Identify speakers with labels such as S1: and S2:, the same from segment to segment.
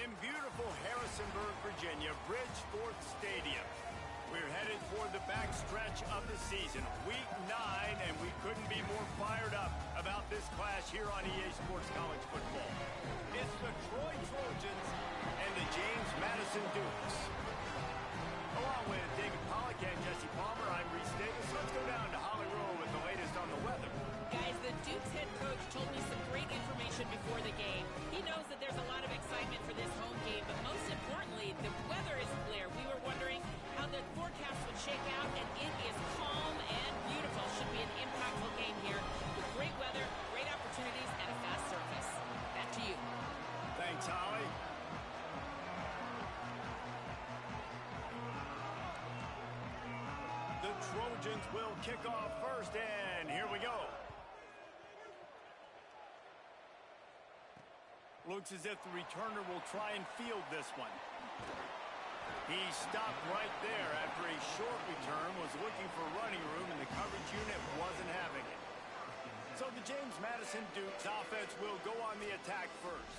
S1: in beautiful Harrisonburg, Virginia, Bridgeport Stadium. We're headed for the backstretch of the season, Week 9, and we couldn't be more fired up about this clash here on EA Sports College Football. It's the Troy Trojans and the James Madison Dukes. Along with David Pollack and Jesse Palmer, I'm Reese Davis. Let's go down to Holly Rowe with the latest on the weather.
S2: Guys, the Dukes head coach told me some great information before the game. He knows that there's a lot of excitement for this home game, but most importantly, the weather is clear. We were wondering how the forecast would shake out, and it is calm and beautiful. Should be an impactful game here with great weather, great opportunities, and a fast surface. Back to you.
S1: Thanks, Holly. The Trojans will kick off first, and here we go. Looks as if the returner will try and field this one. He stopped right there after a short return, was looking for running room, and the coverage unit wasn't having it. So the James Madison Dukes offense will go on the attack first.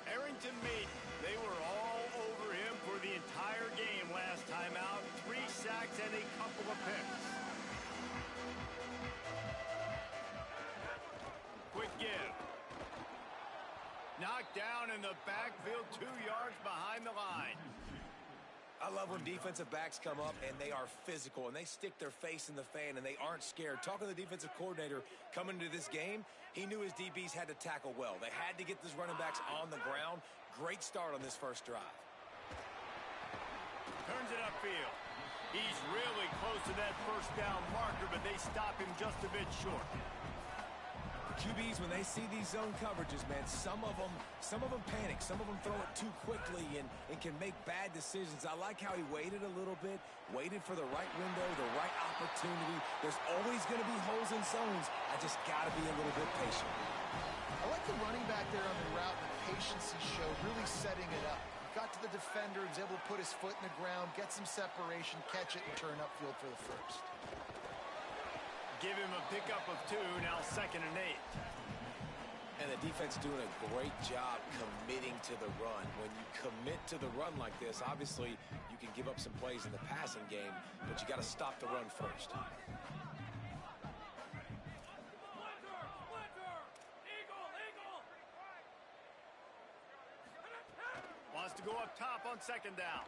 S1: Arrington Maiden, they were all over him for the entire game last time out. 3 sacks and a couple of picks. Quick give. Knocked down in the backfield, 2 yards behind the line.
S3: I love when defensive backs come up and they are physical and they stick their face in the fan and they aren't scared. Talking to the defensive coordinator coming into this game, he knew his DBs had to tackle well. They had to get these running backs on the ground. Great start on this first drive.
S1: Turns it upfield. He's really close to that first down marker, but they stop him just a bit short.
S3: QBs, when they see these zone coverages, man, some of them panic. Some of them throw it too quickly and can make bad decisions. I like how he waited a little bit, waited for the right window, the right opportunity. There's always going to be holes in zones. I just got to be a little bit patient.
S4: I like the running back there on the route, the patience he showed, really setting it up. Got to the defender, was able to put his foot in the ground, get some separation, catch it, and turn upfield for the first.
S1: Give him a pickup of 2, now 2nd and 8.
S3: And the defense doing a great job committing to the run. When you commit to the run like this, obviously you can give up some plays in the passing game, but you got to stop the run first.
S1: Wants to go up top on 2nd down.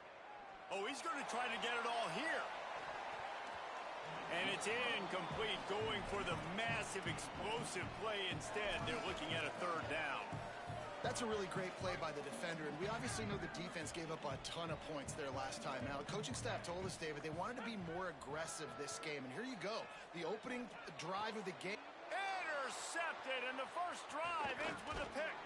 S1: Oh, he's going to try to get it all here. And it's incomplete, going for the massive, explosive play instead. They're looking at a 3rd down.
S4: That's a really great play by the defender, and we obviously know the defense gave up a ton of points there last time out. The coaching staff told us, David, they wanted to be more aggressive this game, and here you go. The opening drive of the game.
S1: Intercepted, and the first drive ends with a pick.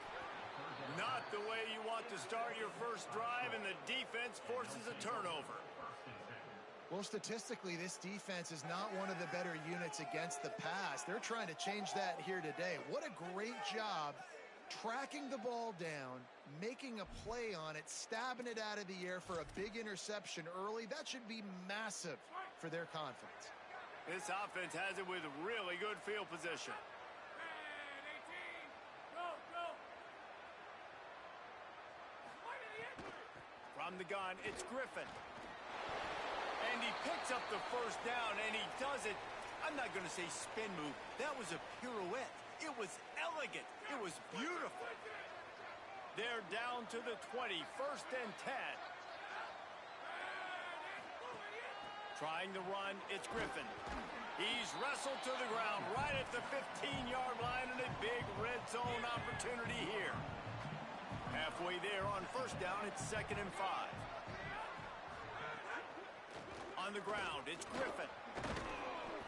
S1: Not the way you want to start your first drive, and the defense forces a turnover.
S4: Well, statistically, this defense is not one of the better units against the pass. They're trying to change that here today. What a great job tracking the ball down, making a play on it, stabbing it out of the air for a big interception early. That should be massive for their confidence.
S1: This offense has it with really good field position. From the gun, it's Griffin. And he picks up the first down, and he does it. I'm not going to say spin move. That was a pirouette. It was elegant. It was beautiful. They're down to the 20, 1st and 10. Trying to run, it's Griffin. He's wrestled to the ground right at the 15-yard line, and a big red zone opportunity here. Halfway there on 1st down, it's 2nd and 5. On the ground, it's Griffin.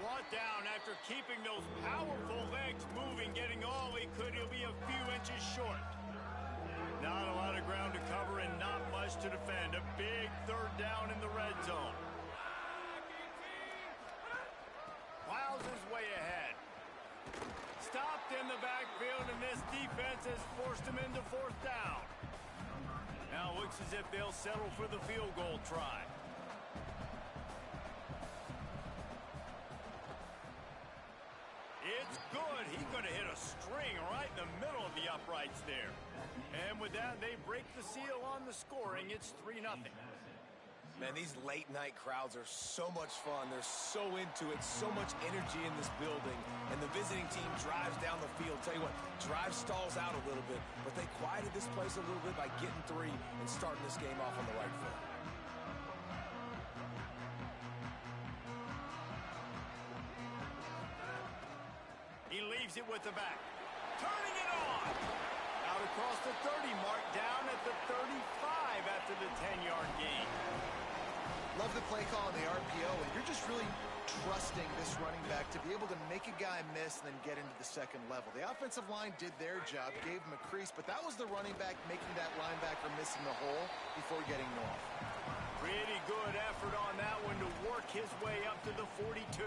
S1: Brought down after keeping those powerful legs moving, getting all he could. He'll be a few inches short. Not a lot of ground to cover and not much to defend. A big 3rd down in the red zone. Plows his way ahead. Stopped in the backfield, and this defense has forced him into 4th down. Now looks as if they'll settle for the field goal try. It's Good. He could have hit a string right in the middle of the uprights there. And with that, they break the seal on the scoring. It's 3-0.
S3: Man, these late-night crowds are so much fun. They're so into it, so much energy in this building. And the visiting team drives down the field. Tell you what, drive stalls out a little bit, but they quieted this place a little bit by getting 3 and starting this game off on the right foot.
S1: He leaves it with the back. Turning it on. Out across the 30 mark, down at the 35 after the 10-yard gain.
S4: Love the play call on the RPO, and you're just really trusting this running back to be able to make a guy miss and then get into the second level. The offensive line did their job, gave him a crease, but that was the running back making that linebacker miss in the hole before getting north.
S1: Pretty good effort on that one to work his way up to the 42.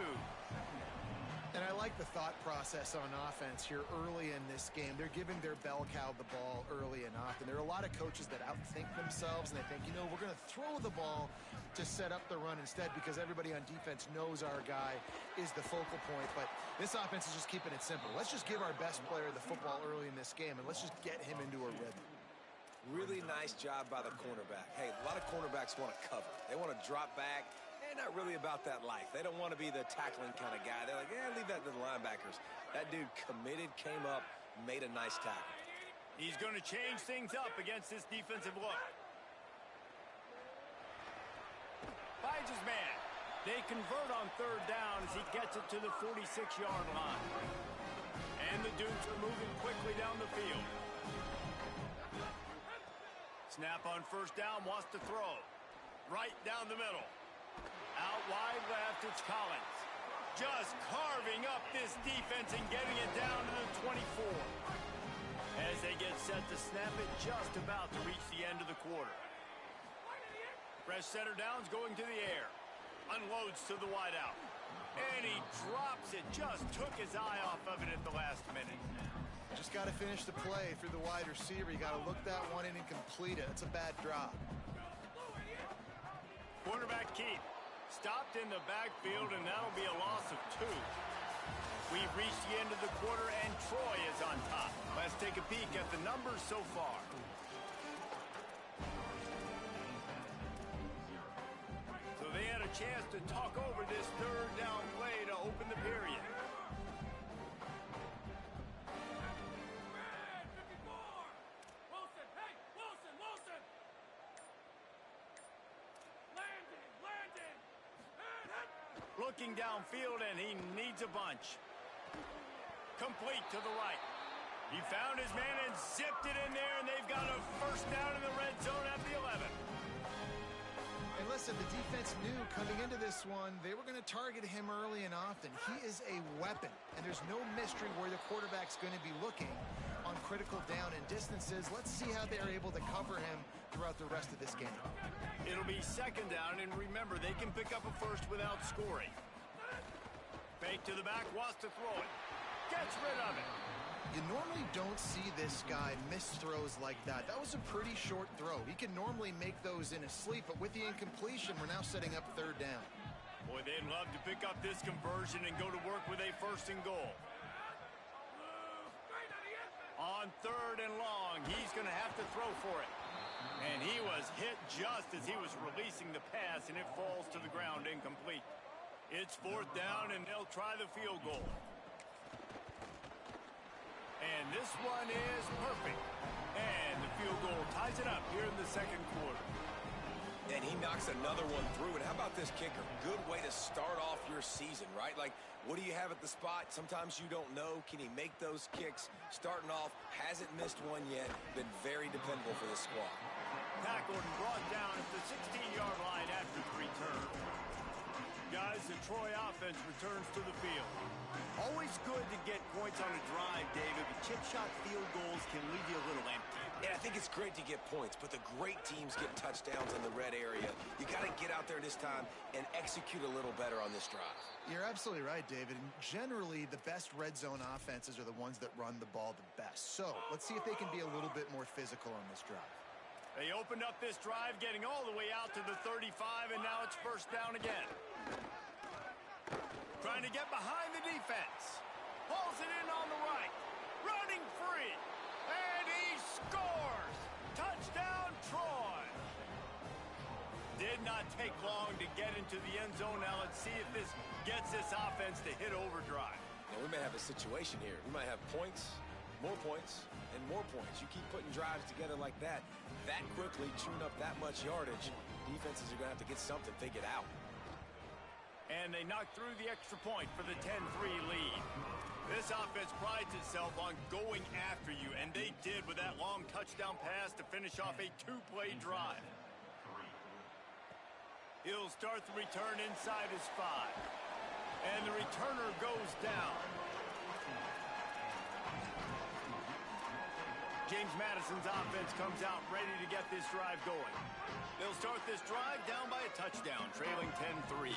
S4: And I like the thought process on offense here early in this game. They're giving their bell cow the ball early and often. There are a lot of coaches that outthink themselves, and they think, you know, we're going to throw the ball to set up the run instead because everybody on defense knows our guy is the focal point. But this offense is just keeping it simple. Let's just give our best player the football early in this game, and let's just get him into a rhythm.
S3: Really nice job by the cornerback. Hey, a lot of cornerbacks want to cover. They want to drop back. They're not really about that life. They don't want to be the tackling kind of guy. They're like, yeah, leave that to the linebackers. That dude committed, came up, made a nice tackle.
S1: He's going to change things up against this defensive look. Finds his man. They convert on 3rd down as he gets it to the 46-yard line. And the Dukes are moving quickly down the field. Snap on 1st down, wants to throw. Right down the middle. Out wide left, it's Collins. Just carving up this defense and getting it down to the 24. As they get set to snap it, just about to reach the end of the quarter. Fresh center downs going to the air. Unloads to the wideout. And he drops it. Just took his eye off of it at the last minute.
S4: Just got to finish the play through the wide receiver. You got to look that one in and complete it. It's a bad drop.
S1: Quarterback Keith stopped in the backfield, and that'll be a loss of 2. We've reached the end of the quarter, and Troy is on top. Let's take a peek at the numbers so far. So they had a chance to talk over this 3rd down play to open the period. Looking downfield, and he needs a bunch. Complete to the right. He found his man and zipped it in there, and they've got a 1st down in the red zone at the 11.
S4: And listen, the defense knew coming into this one, they were going to target him early and often. He is a weapon, and there's no mystery where the quarterback's going to be looking on critical down and distances. Let's see how they're able to cover him throughout the rest of this game.
S1: It'll be 2nd down, and remember, they can pick up a 1st without scoring. Fake to the back, wants to throw it. Gets rid of it.
S4: You normally don't see this guy miss throws like that. That was a pretty short throw. He can normally make those in his sleep, but with the incompletion, we're now setting up 3rd down.
S1: Boy, they'd love to pick up this conversion and go to work with a 1st and goal. On 3rd and long, he's going to have to throw for it. And he was hit just as he was releasing the pass, and it falls to the ground incomplete. It's 4th down, and they'll try the field goal. And this one is perfect. And the field goal ties it up here in the 2nd quarter.
S3: And he knocks another one through. And how about this kicker? Good way to start off your season, right? Like, what do you have at the spot? Sometimes you don't know. Can he make those kicks? Starting off, hasn't missed one yet. Been very dependable for this squad.
S1: Tackled and brought down at the 16-yard line after the return. Guys, the Troy offense returns to the field. Always good to get points on a drive, David, but chip shot field goals can leave you a little empty.
S3: Yeah, I think it's great to get points, but the great teams get touchdowns in the red area. You got to get out there this time and execute a little better on this drive.
S4: You're absolutely right, David. And generally, the best red zone offenses are the ones that run the ball the best. So let's see if they can be a little bit more physical on this drive.
S1: They opened up this drive, getting all the way out to the 35, and now it's 1st down again. Trying to get behind the defense. Pulls it in on the right. Running free. And he scores! Touchdown, Troy! Did not take long to get into the end zone. Now let's see if this gets this offense to hit overdrive.
S3: Now, we may have a situation here. We might have points, more points, and more points. You keep putting drives together like that quickly, chewing up that much yardage, defenses are going to have to get something figured out.
S1: And they knock through the extra point for the 10-3 lead. This offense prides itself on going after you, and they did with that long touchdown pass to finish off a two-play drive. He'll start the return inside his 5. And the returner goes down. James Madison's offense comes out ready to get this drive going. They'll start this drive down by a touchdown, trailing 10-3.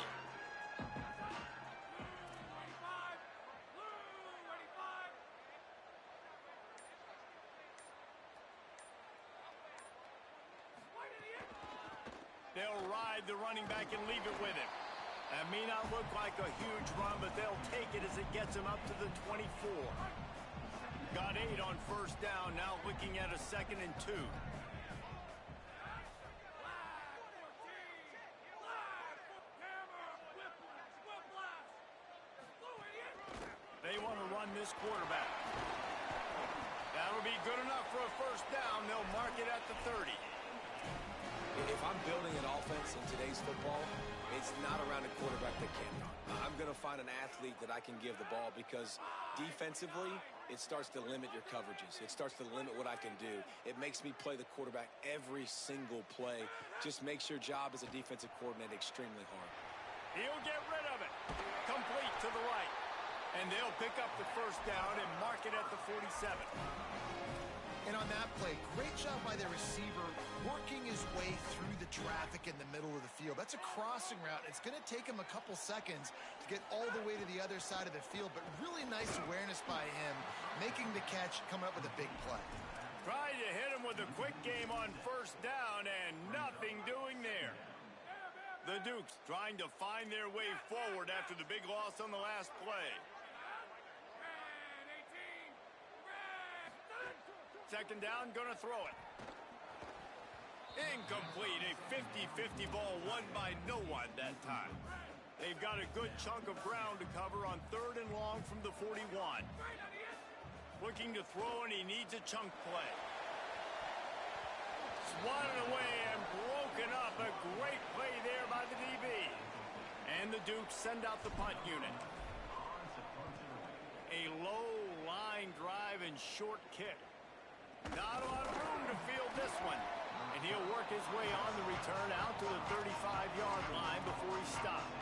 S1: They'll ride the running back and leave it with him. That may not look like a huge run, but they'll take it as it gets him up to the 24. Got 8 on first down, now looking at a 2nd and 2. They want to run this quarterback. That'll be good enough for a first down. They'll mark it at the 30.
S3: If I'm building an offense in today's football, it's not around a quarterback that can run. I'm going to find an athlete that I can give the ball because defensively, it starts to limit your coverages. It starts to limit what I can do. It makes me play the quarterback every single play. Just makes your job as a defensive coordinator extremely hard.
S1: He'll get rid of it. Complete to the right. And they'll pick up the first down and mark it at the 47.
S4: And on that play, great job by the receiver working his way through the traffic in the middle of the field. That's a crossing route. It's going to take him a couple seconds to get all the way to the other side of the field, but really nice awareness by him, making the catch, coming up with a big play.
S1: Tried to hit him with a quick game on first down, and nothing doing there. The Dukes trying to find their way forward after the big loss on the last play. Second down, gonna throw it. Incomplete, a 50-50 ball won by no one that time. They've got a good chunk of ground to cover on 3rd and long from the 41. Looking to throw, and he needs a chunk play. Swatted away and broken up. A great play there by the DB. And the Dukes send out the punt unit. A low line drive and short kick. Not a lot of room to field this one. And he'll work his way on the return out to the 35-yard line before he stopped.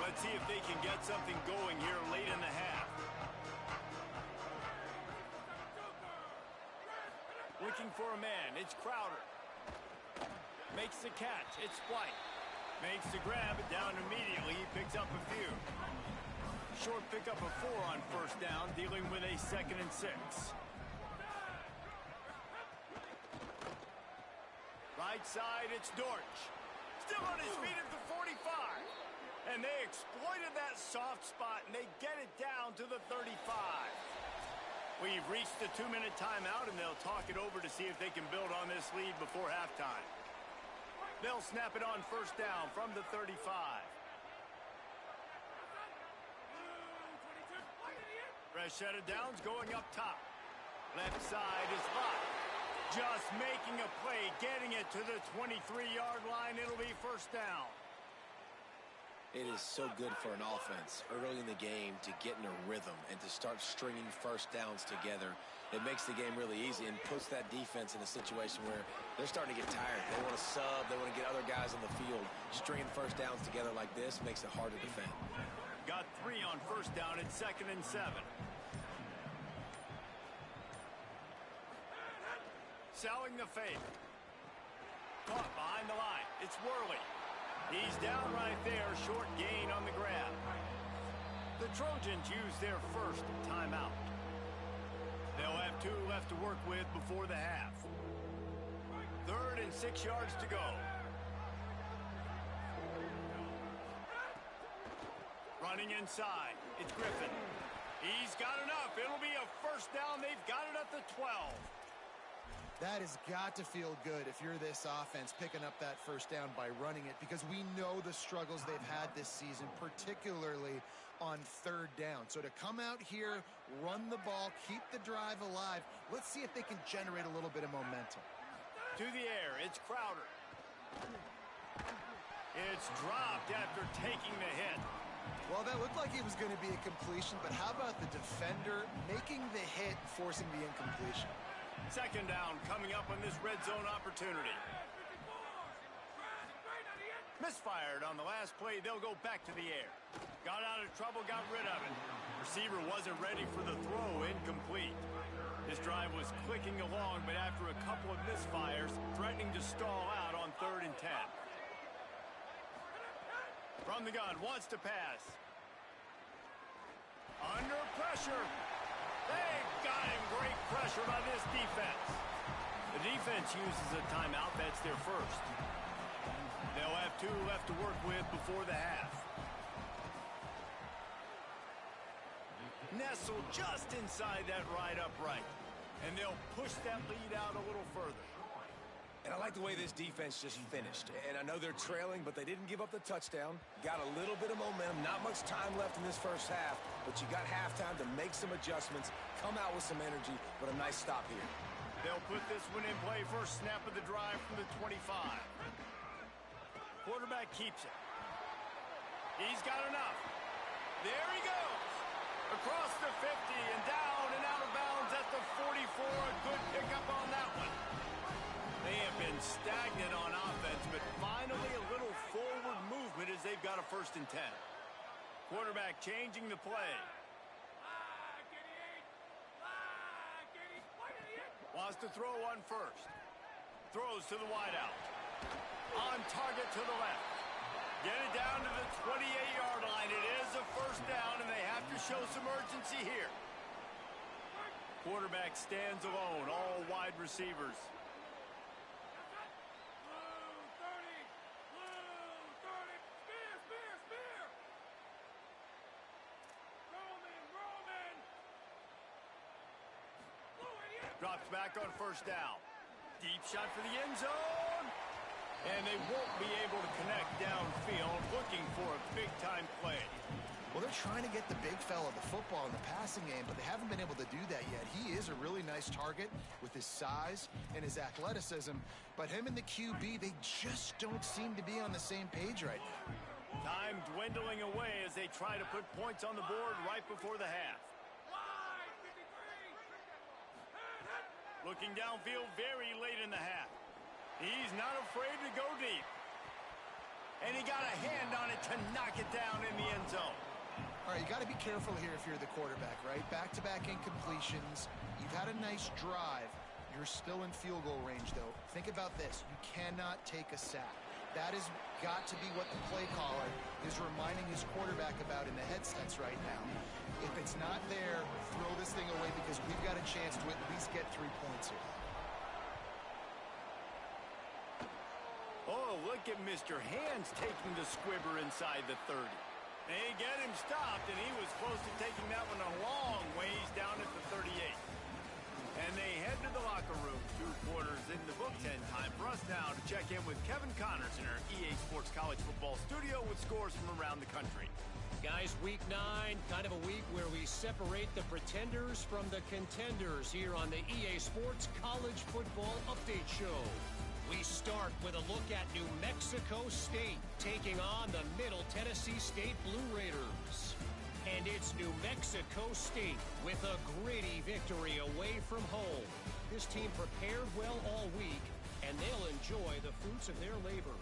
S1: Let's see if they can get something going here late in the half. Looking for a man. It's Crowder. Makes the catch. It's White. Makes the grab. It down immediately. He picks up a few. Short pickup of 4 on first down, dealing with a 2nd and 6. Right side, it's Dortch. Still on his feet at the 45. And they exploited that soft spot, and they get it down to the 35. We've reached the 2-minute timeout, and they'll talk it over to see if they can build on this lead before halftime. They'll snap it on first down from the 35. Fresh set of downs going up top. Left side is locked. Just making a play, getting it to the 23-yard line. It'll be first down.
S3: It is so good for an offense early in the game to get in a rhythm and to start stringing first downs together. It makes the game really easy and puts that defense in a situation where they're starting to get tired. They want to sub. They want to get other guys on the field. Stringing first downs together like this makes it hard to defend.
S1: Got 3 on first down at 2nd and 7. Selling the fake. Caught behind the line. It's Worley. He's down right there. Short gain on the grab. The Trojans use their first timeout. They'll have 2 left to work with before the half. 3rd and 6 yards to go. Running inside. It's Griffin. He's got enough. It'll be a first down. They've got it at the 12.
S4: That has got to feel good if you're this offense picking up that first down by running it, because we know the struggles they've had this season, particularly on third down. So to come out here, run the ball, keep the drive alive, let's see if they can generate a little bit of momentum.
S1: To the air, it's Crowder. It's dropped after taking the hit.
S4: Well, that looked like it was going to be a completion, but how about the defender making the hit, forcing the incompletion?
S1: Second down coming up on this red zone opportunity. Misfired on the last play. They'll go back to the air. Got out of trouble, got rid of it. Receiver wasn't ready for the throw, incomplete. This drive was clicking along, but after a couple of misfires, threatening to stall out on 3rd and 10. From the gun, wants to pass. Under pressure. They got him. Great pressure by this defense. The defense uses a timeout. That's their first. They'll have 2 left to work with before the half. Nestled just inside that right upright. And they'll push that lead out a little further.
S3: And I like the way this defense just finished. And I know they're trailing, but they didn't give up the touchdown. Got a little bit of momentum. Not much time left in this first half, but you got halftime to make some adjustments, come out with some energy, but a nice stop here.
S1: They'll put this one in play. First snap of the drive from the 25. Quarterback keeps it. He's got enough. There he goes. Across the 50 and down and out of bounds at the 44. A good pickup on that one. They have been stagnant on offense, but finally a little forward movement as they've got a 1st and 10. Quarterback changing the play. Wants to throw on first. Throws to the wideout. On target to the left. Get it down to the 28-yard line. It is a first down, and they have to show some urgency here. Quarterback stands alone, all wide receivers. Drops back on first down. Deep shot for the end zone. And they won't be able to connect downfield, looking for a big-time play.
S4: Well, they're trying to get the big fella the football in the passing game, but they haven't been able to do that yet. He is a really nice target with his size and his athleticism, but him and the QB, they just don't seem to be on the same page right now.
S1: Time dwindling away as they try to put points on the board right before the half. Looking downfield very late in the half. He's not afraid to go deep. And he got a hand on it to knock it down in the end zone.
S4: All right, you got to be careful here if you're the quarterback, right? Back-to-back incompletions. You've had a nice drive. You're still in field goal range, though. Think about this. You cannot take a sack. That has got to be what the play caller is reminding his quarterback about in the headsets right now. If it's not there, throw this thing away because we've got a chance to at least get 3 points here.
S1: Oh, look at Mr. Hands taking the squibber inside the 30. They get him stopped, and he was close to taking that one a long ways down at the 38. And they head to the locker room. 2 quarters in the books, and time for us now to check in with Kevin Connors in our EA Sports College Football studio with scores from around the country.
S5: Guys, week 9, kind of a week where we separate the pretenders from the contenders here on the EA Sports College Football Update Show. We start with a look at New Mexico State taking on the Middle Tennessee State Blue Raiders. And it's New Mexico State with a gritty victory away from home. This team prepared well all week, and they'll enjoy the fruits of their labor.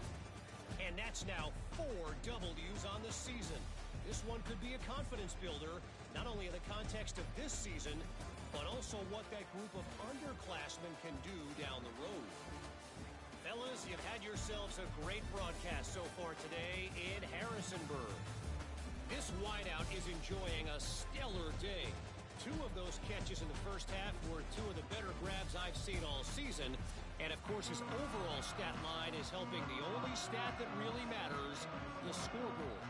S5: And that's now 4 W's on the season. This one could be a confidence builder, not only in the context of this season, but also what that group of underclassmen can do down the road. Fellas, you've had yourselves a great broadcast so far today in Harrisonburg. This wideout is enjoying a stellar day. 2 of those catches in the first half were 2 of the better grabs I've seen all season. And, of course, his overall stat line is helping the only stat that really matters, the scoreboard.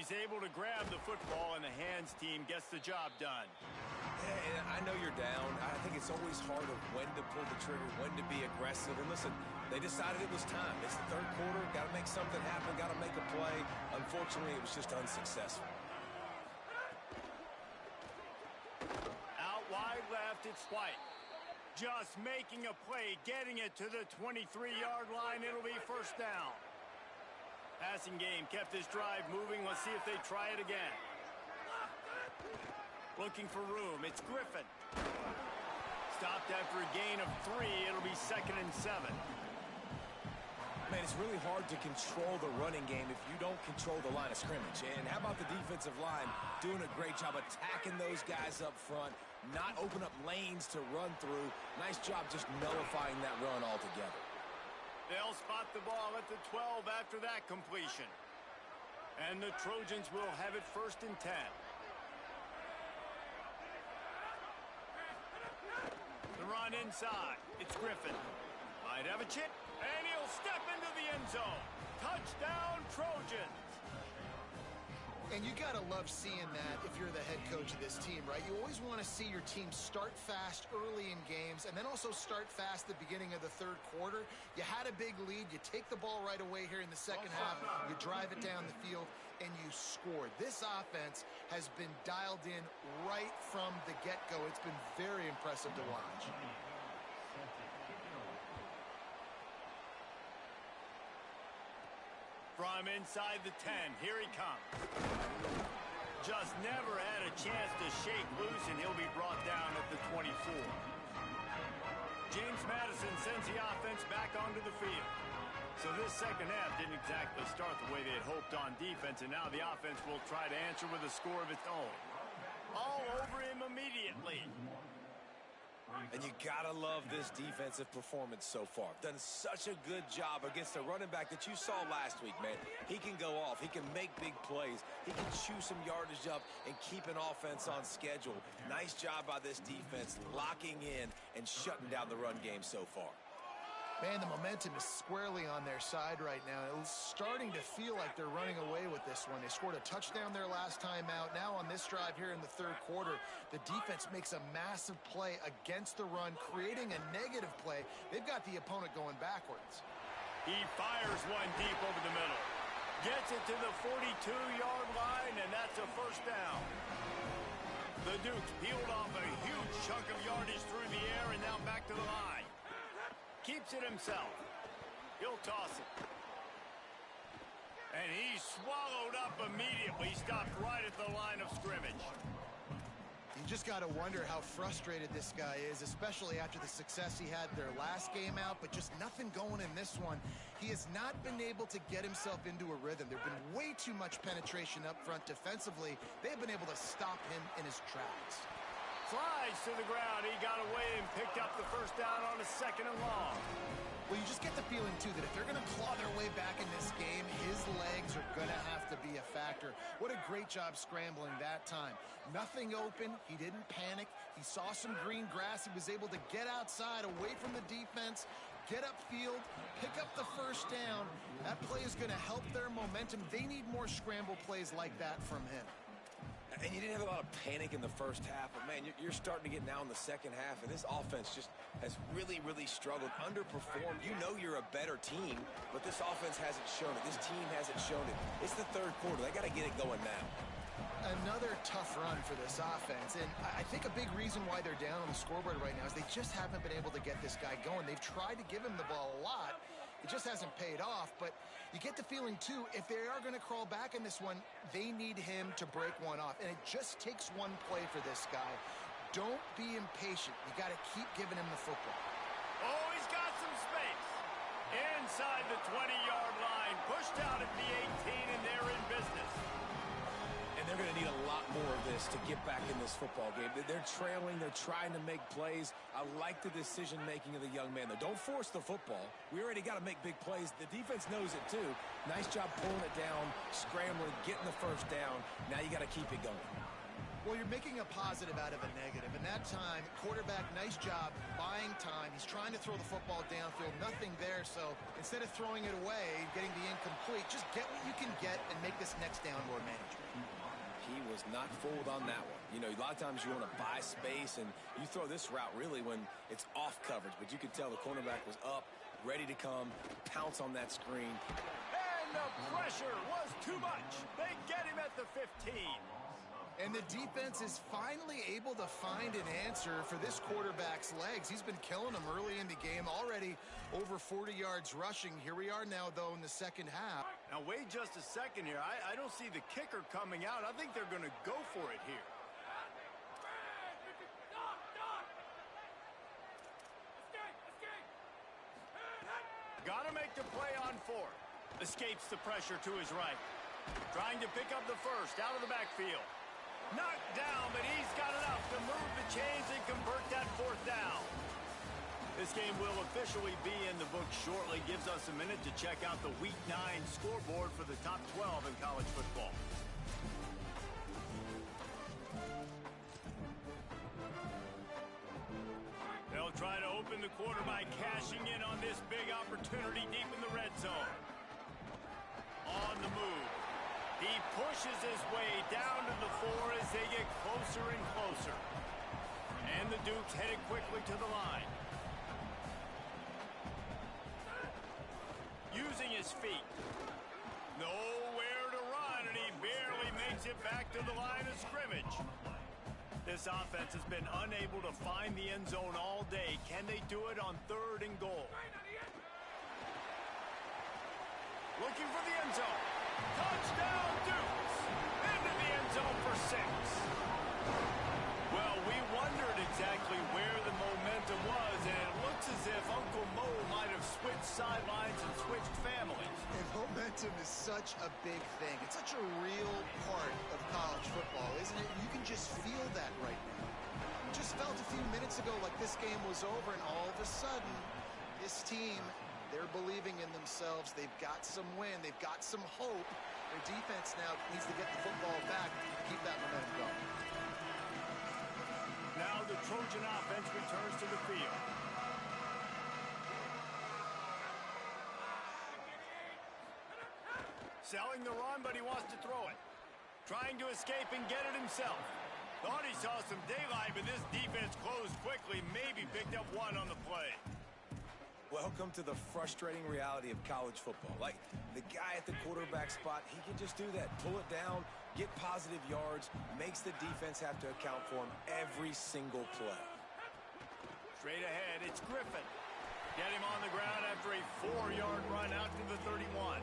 S1: He's able to grab the football, and the hands team gets the job done.
S3: Yeah, and I know you're down. I think it's always hard of when to pull the trigger, when to be aggressive. And listen, they decided it was time. It's the third quarter. Got to make something happen. Got to make a play. Unfortunately, it was just unsuccessful.
S1: Out wide left, it's White. Just making a play, getting it to the 23-yard line. It'll be first down. Passing game kept this drive moving. Let's see if they try it again. Looking for room. It's Griffin. Stopped after a gain of 3. It'll be 2nd and 7.
S3: Man, it's really hard to control the running game if you don't control the line of scrimmage. And how about the defensive line doing a great job attacking those guys up front, not open up lanes to run through. Nice job just nullifying that run altogether.
S1: They'll spot the ball at the 12 after that completion. And the Trojans will have it 1st and 10. The run inside. It's Griffin. Might have a chip. And he'll step into the end zone. Touchdown, Trojans.
S4: And you got to love seeing that if you're the head coach of this team, right? You always want to see your team start fast early in games and then also start fast at the beginning of the third quarter. You had a big lead. You take the ball right away here in the second half. You drive it down the field, and you score. This offense has been dialed in right from the get-go. It's been very impressive to watch.
S1: From inside the 10, here he comes. Just never had a chance to shake loose, and he'll be brought down at the 24. James Madison sends the offense back onto the field. So this second half didn't exactly start the way they had hoped on defense, and now the offense will try to answer with a score of its own. All over him immediately.
S3: And you gotta love this defensive performance so far. Done such a good job against the running back that you saw last week, man. He can go off. He can make big plays. He can chew some yardage up and keep an offense on schedule. Nice job by this defense locking in and shutting down the run game so far.
S4: Man, the momentum is squarely on their side right now. It's starting to feel like they're running away with this one. They scored a touchdown their last time out. Now on this drive here in the third quarter, the defense makes a massive play against the run, creating a negative play. They've got the opponent going backwards.
S1: He fires one deep over the middle. Gets it to the 42-yard line, and that's a first down. The Dukes peeled off a huge chunk of yardage through the air and now back to the line. Keeps it himself. He'll toss it. And he's swallowed up immediately. Stopped right at the line of scrimmage.
S4: You just got to wonder how frustrated this guy is, especially after the success he had their last game out, but just nothing going in this one. He has not been able to get himself into a rhythm. There's been way too much penetration up front defensively. They've been able to stop him in his tracks.
S1: Slides to the ground. He got away and picked up the first down on a 2nd and long.
S4: Well, you just get the feeling, too, that if they're going to claw their way back in this game, his legs are going to have to be a factor. What a great job scrambling that time. Nothing open. He didn't panic. He saw some green grass. He was able to get outside, away from the defense, get upfield, pick up the first down. That play is going to help their momentum. They need more scramble plays like that from him.
S3: And you didn't have a lot of panic in the first half, but, man, you're starting to get now in the second half, and this offense just has really, really struggled, underperformed. You know you're a better team, but this offense hasn't shown it. This team hasn't shown it. It's the third quarter. They got to get it going now.
S4: Another tough run for this offense, and I think a big reason why they're down on the scoreboard right now is they just haven't been able to get this guy going. They've tried to give him the ball a lot. It just hasn't paid off, but you get the feeling, too, if they are going to crawl back in this one, they need him to break one off, and it just takes one play for this guy. Don't be impatient. You got to keep giving him the football.
S1: Oh, he's got some space. Inside the 20-yard line, pushed out at the 18, and they're in business.
S3: And they're going to need a lot more of this to get back in this football game. They're trailing. They're trying to make plays. I like the decision-making of the young man, though. Don't force the football. We already got to make big plays. The defense knows it, too. Nice job pulling it down, scrambling, getting the first down. Now you got to keep it going.
S4: Well, you're making a positive out of a negative. And that time, quarterback, nice job buying time. He's trying to throw the football downfield. Nothing there. So instead of throwing it away, getting the incomplete, just get what you can get and make this next down more manageable.
S3: He was not fooled on that one. You know, a lot of times you want to buy space, and you throw this route really when it's off coverage. But you could tell the cornerback was up, ready to come, pounce on that screen.
S1: And the pressure was too much. They get him at the 15.
S4: And the defense is finally able to find an answer for this quarterback's legs. He's been killing them early in the game, already over 40 yards rushing. Here we are now, though, in the second half.
S1: Now, wait just a second here. I don't see the kicker coming out. I think they're going to go for it here. Got to make the play on fourth. Escapes the pressure to his right. Trying to pick up the first out of the backfield. Knocked down, but he's got enough to move the chains and convert that fourth down. This game will officially be in the books shortly. Gives us a minute to check out the Week 9 scoreboard for the top 12 in college football. They'll try to open the quarter by cashing in on this big opportunity deep in the red zone. On the move. He pushes his way down to the 4 as they get closer and closer. And the Dukes headed quickly to the line. Using his feet. Nowhere to run, and he barely makes it back to the line of scrimmage. This offense has been unable to find the end zone all day. Can they do it on 3rd and goal? Looking for the end zone. Touchdown, Dukes! Into the end zone for 6. Well, we wondered exactly where the momentum was, and it looks as if Uncle Mo might have switched sidelines and switched families.
S4: And momentum is such a big thing. It's such a real part of college football, isn't it? You can just feel that right now. Just felt a few minutes ago like this game was over, and all of a sudden, this team, they're believing in themselves. They've got some wind. They've got some hope. Their defense now needs to get the football back to keep that momentum going.
S1: Now the Trojan offense returns to the field. Selling the run, but he wants to throw it. Trying to escape and get it himself. Thought he saw some daylight, but this defense closed quickly. Maybe picked up one on the play.
S3: Welcome to the frustrating reality of college football. Like, the guy at the quarterback spot, he can just do that. Pull it down, get positive yards, makes the defense have to account for him every single play.
S1: Straight ahead, it's Griffin. Get him on the ground after a 4-yard run out to the 31.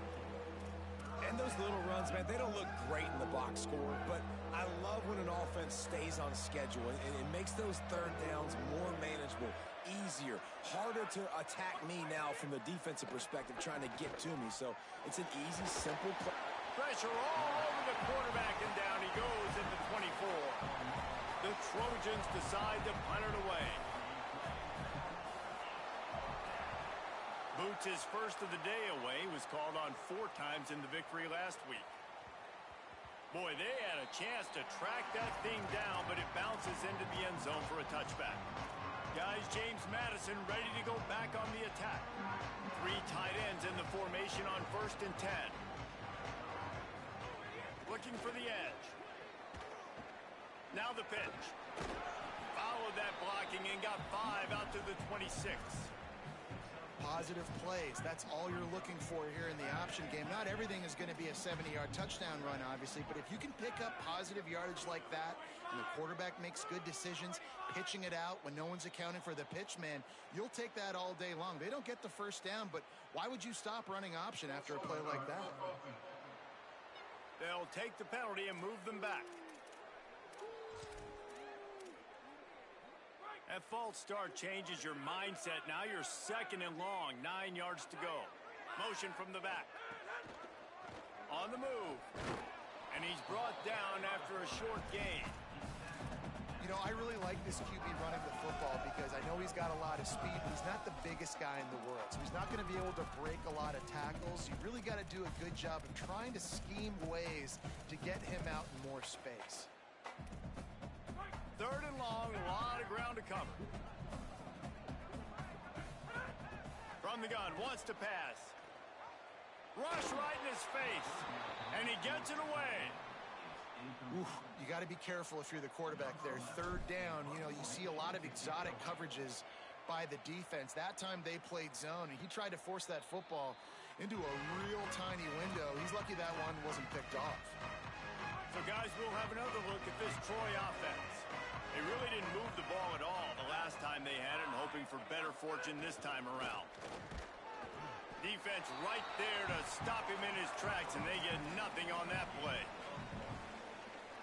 S3: And those little runs, man, they don't look great in the box score, but I love when an offense stays on schedule, and it makes those 3rd downs more manageable, easier, harder to attack me now from the defensive perspective, trying to get to me. So it's an easy, simple play.
S1: Pressure all over the quarterback, and down he goes at the 24. The Trojans decide to punt it away. Boots' first of the day away was called on 4 times in the victory last week. Boy, they had a chance to track that thing down, but it bounces into the end zone for a touchback. Guys, James Madison ready to go back on the attack. 3 tight ends in the formation on 1st and 10. Looking for the edge. Now the pitch. Followed that blocking and got 5 out to the 26.
S4: Positive plays. That's all you're looking for here in the option game. Not everything is going to be a 70-yard touchdown run, obviously, but if you can pick up positive yardage like that, and the quarterback makes good decisions, pitching it out when no one's accounting for the pitch, man, you'll take that all day long. They don't get the first down, but why would you stop running option after a play like that?
S1: They'll take the penalty and move them back. That false start changes your mindset. Now you're 2nd and long, 9 yards to go. Motion from the back. On the move. And he's brought down after a short gain.
S4: You know, I really like this QB running the football because I know he's got a lot of speed, but he's not the biggest guy in the world. So he's not going to be able to break a lot of tackles. You really got to do a good job of trying to scheme ways to get him out in more space.
S1: 3rd and long, a lot of ground to cover. From the gun, wants to pass. Rush right in his face, and he gets it away.
S4: Oof, you got to be careful if you're the quarterback there. 3rd down, you see a lot of exotic coverages by the defense. That time they played zone, and he tried to force that football into a real tiny window. He's lucky that one wasn't picked off.
S1: So, guys, we'll have another look at this Troy offense. They really didn't move the ball at all the last time they had it, and hoping for better fortune this time around. Defense right there to stop him in his tracks, and they get nothing on that play.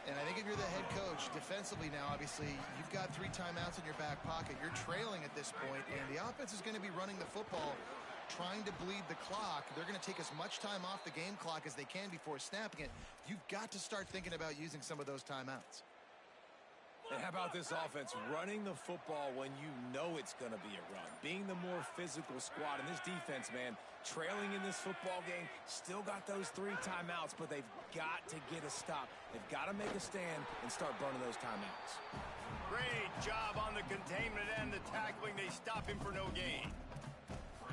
S4: And I think if you're the head coach, defensively now, obviously, you've got 3 timeouts in your back pocket. You're trailing at this point, and the offense is going to be running the football, trying to bleed the clock. They're going to take as much time off the game clock as they can before snapping it. You've got to start thinking about using some of those timeouts.
S3: And how about this offense running the football when you know it's going to be a run? Being the more physical squad. And this defense, man, trailing in this football game, still got those 3 timeouts, but they've got to get a stop. They've got to make a stand and start burning those timeouts.
S1: Great job on the containment and the tackling. They stop him for no gain.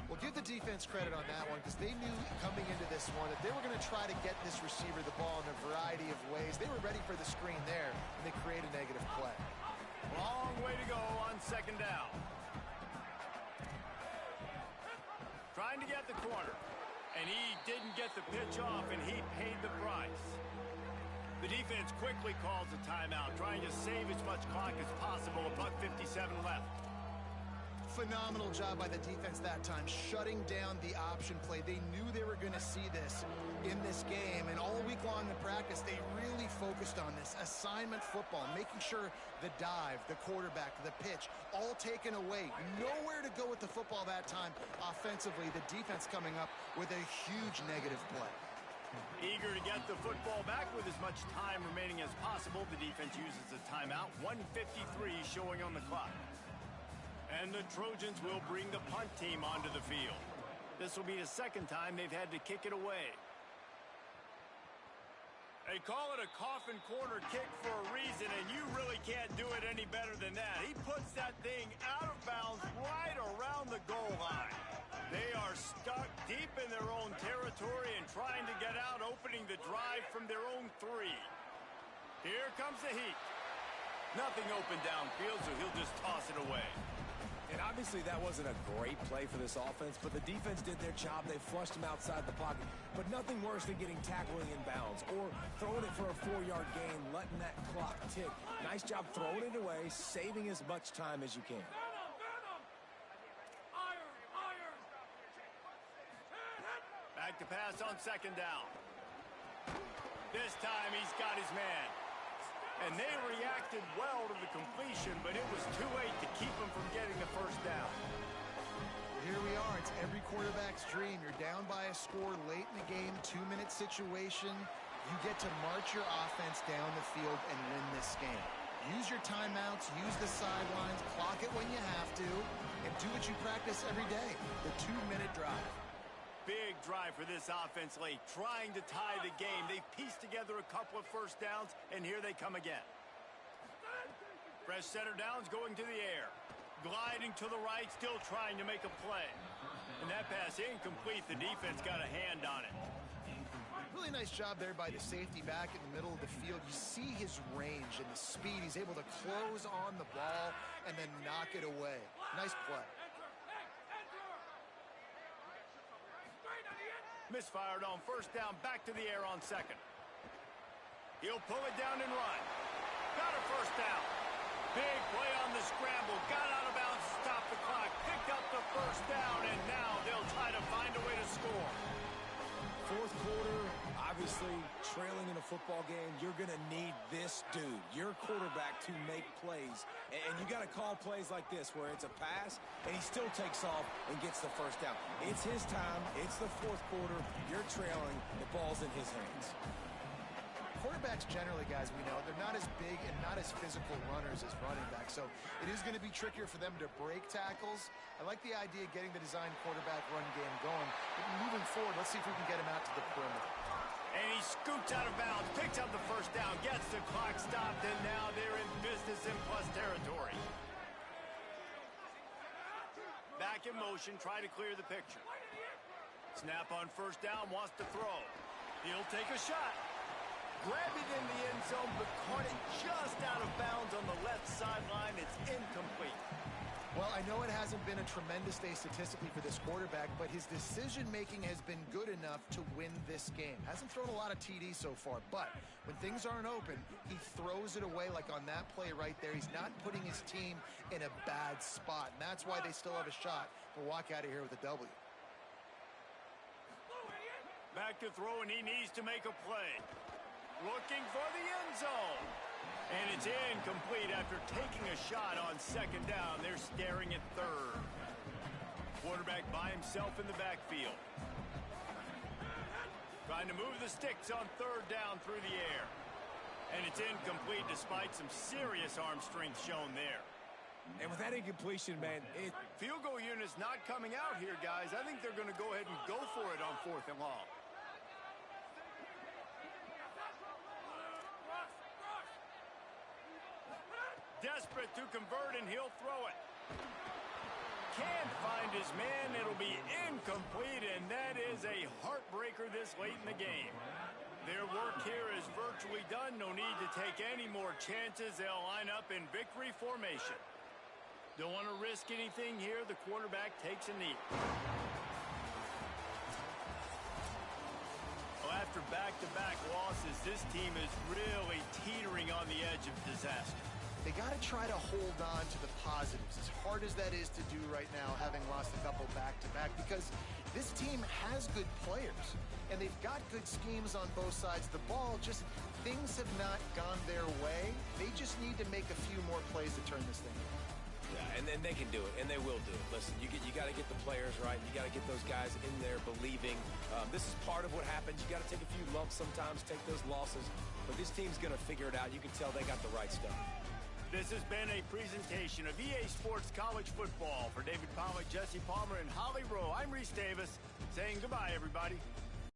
S4: Well, give the defense credit on that one, because they knew coming into this one that they were going to try to get this receiver the ball in a variety of ways. They were ready for the screen there, and they create a negative play.
S1: Long way to go on 2nd down. Trying to get the corner, and he didn't get the pitch off, and he paid the price. The defense quickly calls a timeout, trying to save as much clock as possible. $1:57 left.
S4: Phenomenal job by the defense that time, shutting down the option play. They knew they were going to see this in this game, and all week long in practice, they really focused on this assignment football, making sure the dive, the quarterback, the pitch, all taken away. Nowhere to go with the football that time offensively. The defense coming up with a huge negative play.
S1: Eager to get the football back with as much time remaining as possible. The defense uses a timeout. 1:53 showing on the clock. And the Trojans will bring the punt team onto the field. This will be the 2nd time they've had to kick it away. They call it a coffin corner kick for a reason, and you really can't do it any better than that. He puts that thing out of bounds right around the goal line. They are stuck deep in their own territory and trying to get out, opening the drive from their own 3. Here comes the heat. Nothing open downfield, so he'll just toss it away.
S3: And obviously that wasn't a great play for this offense, but the defense did their job. They flushed him outside the pocket. But nothing worse than getting tackled in bounds or throwing it for a 4-yard gain, letting that clock tick. Nice job throwing it away, saving as much time as you can.
S1: Back to pass on 2nd down. This time he's got his man. And they reacted well to the completion, but it was too late to keep them from getting the 1st down.
S4: Here we are. It's every quarterback's dream. You're down by a score late in the game, 2-minute situation. You get to march your offense down the field and win this game. Use your timeouts, use the sidelines, clock it when you have to, and do what you practice every day, the 2-minute drive.
S1: Big drive for this offense late, trying to tie the game. They pieced together a couple of 1st downs, and here they come again. Fresh center downs going to the air. Gliding to the right, still trying to make a play. And that pass incomplete. The defense got a hand on it.
S4: Really nice job there by the safety back in the middle of the field. You see his range and the speed. He's able to close on the ball and then knock it away. Nice play.
S1: Misfired on 1st down, back to the air on 2nd. He'll pull it down and run. Got a 1st down. Big play on the scramble. Got out of bounds, stopped the clock, picked up the 1st down, and now they'll try to find a way to score.
S3: 4th quarter, obviously trailing in a football game, you're going to need this dude, your quarterback, to make plays. And you got to call plays like this where it's a pass and he still takes off and gets the 1st down. It's his time. It's the 4th quarter. You're trailing. The ball's in his hands.
S4: Quarterbacks generally, guys, we know, they're not as big and not as physical runners as running backs. So it is going to be trickier for them to break tackles. I like the idea of getting the design quarterback run game going. But moving forward, let's see if we can get him out to the perimeter.
S1: And he scoots out of bounds, picks up the first down, gets the clock stopped, and now they're in business in plus territory. Back in motion, try to clear the picture. Snap on first down, wants to throw. He'll take a shot. Grabbed it in the end zone, but caught it just out of bounds on the left sideline. It's incomplete.
S4: Well, I know it hasn't been a tremendous day statistically for this quarterback, but his decision-making has been good enough to win this game. Hasn't thrown a lot of TDs so far, but when things aren't open, he throws it away like on that play right there. He's not putting his team in a bad spot, and that's why they still have a shot to walk out of here with a W.
S1: Back to throw, and he needs to make a play. Looking for the end zone. And it's incomplete after taking a shot on second down. They're staring at third. Quarterback by himself in the backfield. Trying to move the sticks on third down through the air. And it's incomplete despite some serious arm strength shown there.
S3: And with that incompletion, man,
S1: Field goal unit's not coming out here, guys. I think they're going to go ahead and go for it on 4th and long. Desperate to convert, and he'll throw it. Can't find his man. It'll be incomplete, and that is a heartbreaker this late in the game. Their work here is virtually done. No need to take any more chances. They'll line up in victory formation. Don't want to risk anything here. The quarterback takes a knee. Well, after back-to-back losses, this team is really teetering on the edge of disaster.
S4: They got to try to hold on to the positives, as hard as that is to do right now, having lost a couple back-to-back, because this team has good players, and they've got good schemes on both sides of the ball. Just things have not gone their way. They just need to make a few more plays to turn this thing around.
S3: yeah, and then they can do it, and they will do it. Listen, you got to get the players right. You got to get those guys in there believing. This is part of what happens. You got to take a few lumps sometimes, take those losses, but this team's going to figure it out. You can tell they got the right stuff.
S1: This has been a presentation of EA Sports College Football. For David Pollack, Jesse Palmer, and Holly Rowe, I'm Reese Davis saying goodbye, everybody.